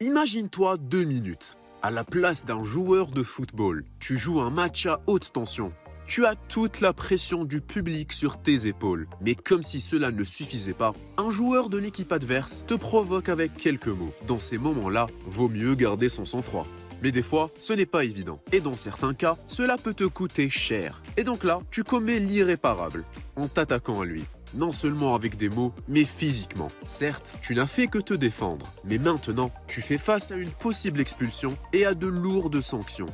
Imagine-toi 2 minutes. À la place d'un joueur de football, tu joues un match à haute tension. Tu as toute la pression du public sur tes épaules. Mais comme si cela ne suffisait pas, un joueur de l'équipe adverse te provoque avec quelques mots. Dans ces moments-là, vaut mieux garder son sang-froid. Mais des fois, ce n'est pas évident. Et dans certains cas, cela peut te coûter cher. Et donc là, tu commets l'irréparable en t'attaquant à lui. Non seulement avec des mots, mais physiquement. Certes, tu n'as fait que te défendre, mais maintenant, tu fais face à une possible expulsion et à de lourdes sanctions.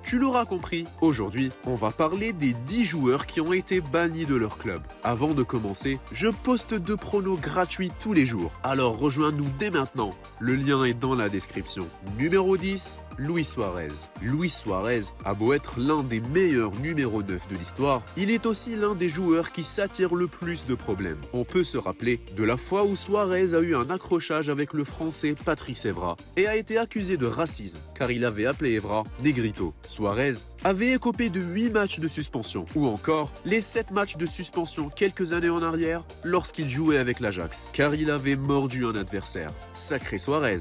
Tu l'auras compris, aujourd'hui, on va parler des 10 joueurs qui ont été bannis de leur club. Avant de commencer, je poste 2 pronos gratuits tous les jours. Alors rejoins-nous dès maintenant. Le lien est dans la description. Numéro 10, Luis Suarez. Luis Suarez a beau être l'un des meilleurs numéro 9 de l'histoire, il est aussi l'un des joueurs qui s'attire le plus de problèmes. On peut se rappeler de la fois où Suarez a eu un accrochage avec le français Patrice Evra et a été accusé de racisme car il avait appelé Evra Negrito. Suarez avait écopé de 8 matchs de suspension, ou encore les 7 matchs de suspension quelques années en arrière lorsqu'il jouait avec l'Ajax, car il avait mordu un adversaire. Sacré Suarez.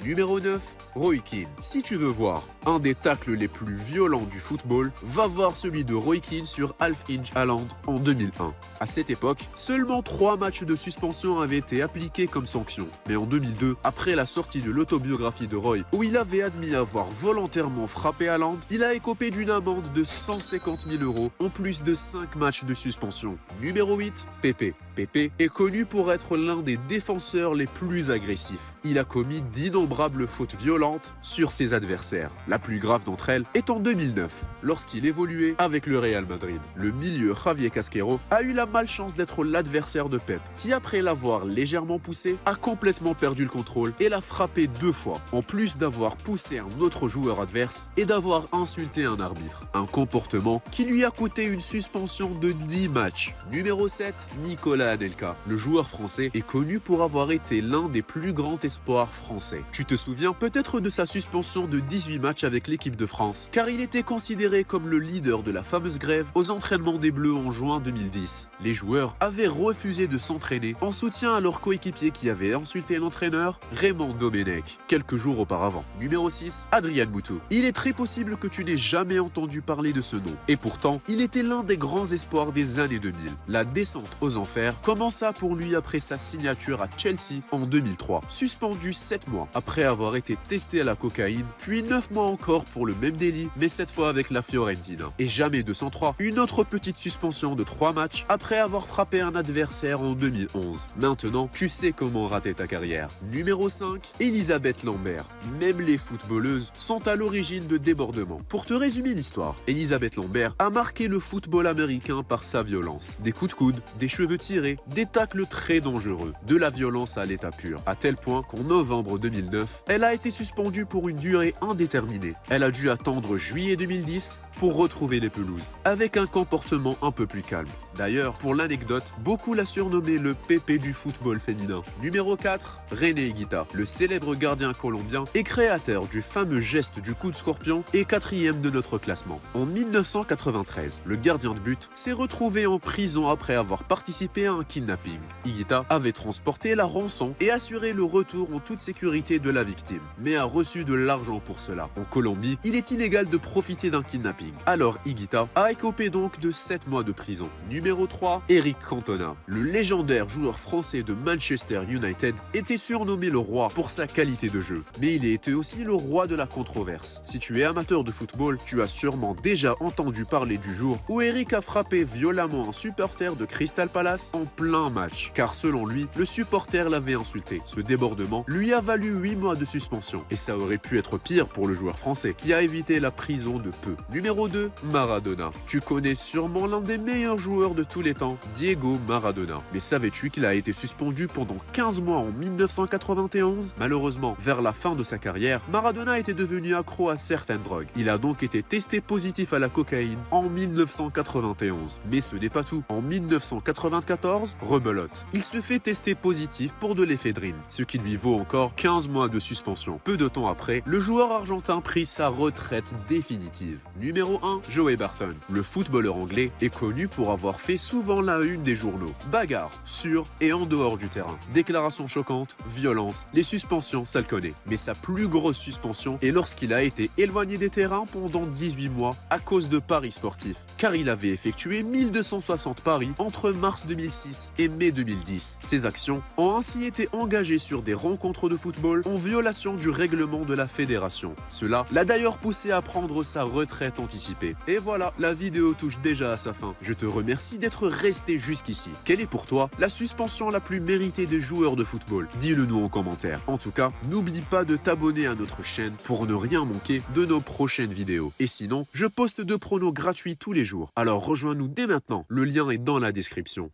Numéro 9, Roy Keane. Si tu veux voir un des tacles les plus violents du football, va voir celui de Roy Keane sur Half Inch Haaland en 2001. À cette époque, seulement 3 matchs de suspension avaient été appliqués comme sanction. Mais en 2002, après la sortie de l'autobiographie de Roy, où il avait admis avoir volontairement frappé Haaland, il a écopé d'une amende de 150 000 € en plus de 5 matchs de suspension. Numéro 8, Pepe. Pepe est connu pour être l'un des défenseurs les plus agressifs. Il a commis d'innombrables fautes violentes sur ses adversaires. La plus grave d'entre elles est en 2009, lorsqu'il évoluait avec le Real Madrid. Le milieu Javier Casquero a eu la malchance d'être l'adversaire de Pep, qui après l'avoir légèrement poussé, a complètement perdu le contrôle et l'a frappé 2 fois, en plus d'avoir poussé un autre joueur adverse et d'avoir insulté un arbitre. Un comportement qui lui a coûté une suspension de 10 matchs. Numéro 7, Nicolas Anelka. Le joueur français est connu pour avoir été l'un des plus grands espoirs français. Tu te souviens peut-être de sa suspension de 18 matchs avec l'équipe de France, car il était considéré comme le leader de la fameuse grève aux entraînements des Bleus en juin 2010. Les joueurs avaient refusé de s'entraîner en soutien à leur coéquipier qui avait insulté l'entraîneur Raymond Domenech quelques jours auparavant. Numéro 6, Adrien Boutou. Il est très possible que tu n'aies jamais entendu parler de ce nom, et pourtant, il était l'un des grands espoirs des années 2000. La descente aux enfers commença pour lui après sa signature à Chelsea en 2003. Suspendu 7 mois après avoir été testé à la cocaïne, puis 9 mois encore pour le même délit, mais cette fois avec la Fiorentina. Et jamais 203, une autre petite suspension de 3 matchs après avoir frappé un adversaire en 2011. Maintenant, tu sais comment rater ta carrière. Numéro 5, Elisabeth Lambert. Même les footballeuses sont à l'origine de débordements. Pour te résumer l'histoire, Elisabeth Lambert a marqué le football américain par sa violence. Des coups de coude, des cheveux tirés, des tacles très dangereux, de la violence à l'état pur, à tel point qu'en novembre 2009, elle a été suspendue pour une durée indéterminée. Elle a dû attendre juillet 2010 pour retrouver les pelouses, avec un comportement un peu plus calme. D'ailleurs, pour l'anecdote, beaucoup l'a surnommé le Pépé du football féminin. Numéro 4, René Higuita, le célèbre gardien colombien et créateur du fameux geste du coup de scorpion et 4e de notre classement. En 1993, le gardien de but s'est retrouvé en prison après avoir participé à un kidnapping. Higuita avait transporté la rançon et assuré le retour en toute sécurité de la victime, mais a reçu de l'argent pour cela. En Colombie, il est illégal de profiter d'un kidnapping. Alors Higuita a écopé donc de 7 mois de prison. Numéro 3, Eric Cantona. Le légendaire joueur français de Manchester United était surnommé le roi pour sa qualité de jeu, mais il était aussi le roi de la controverse. Si tu es amateur de football, tu as sûrement déjà entendu parler du jour où Eric a frappé violemment un supporter de Crystal Palace en plein match, car selon lui, le supporter l'avait insulté. Ce débordement lui a valu 8 mois de suspension, et ça aurait pu être pire pour le joueur français, qui a évité la prison de peu. Numéro 2, Maradona. Tu connais sûrement l'un des meilleurs joueurs de tous les temps, Diego Maradona. Mais savais-tu qu'il a été suspendu pendant 15 mois en 1991? Malheureusement, vers la fin de sa carrière, Maradona était devenu accro à certaines drogues. Il a donc été testé positif à la cocaïne en 1991. Mais ce n'est pas tout. En 1994, 2014, rebelote. Il se fait tester positif pour de l'éphédrine, ce qui lui vaut encore 15 mois de suspension. Peu de temps après, le joueur argentin prit sa retraite définitive. Numéro 1, Joey Barton. Le footballeur anglais est connu pour avoir fait souvent la une des journaux. Bagarre, sur et en dehors du terrain. Déclarations choquantes, violence, les suspensions, ça le connaît. Mais sa plus grosse suspension est lorsqu'il a été éloigné des terrains pendant 18 mois à cause de paris sportifs. Car il avait effectué 1260 paris entre mars 2006 et mai 2010. Ces actions ont ainsi été engagées sur des rencontres de football en violation du règlement de la fédération. Cela l'a d'ailleurs poussé à prendre sa retraite anticipée. Et voilà, la vidéo touche déjà à sa fin. Je te remercie d'être resté jusqu'ici. Quelle est pour toi la suspension la plus méritée des joueurs de football? Dis-le nous en commentaire. En tout cas, n'oublie pas de t'abonner à notre chaîne pour ne rien manquer de nos prochaines vidéos. Et sinon, je poste 2 pronos gratuits tous les jours. Alors rejoins-nous dès maintenant, le lien est dans la description.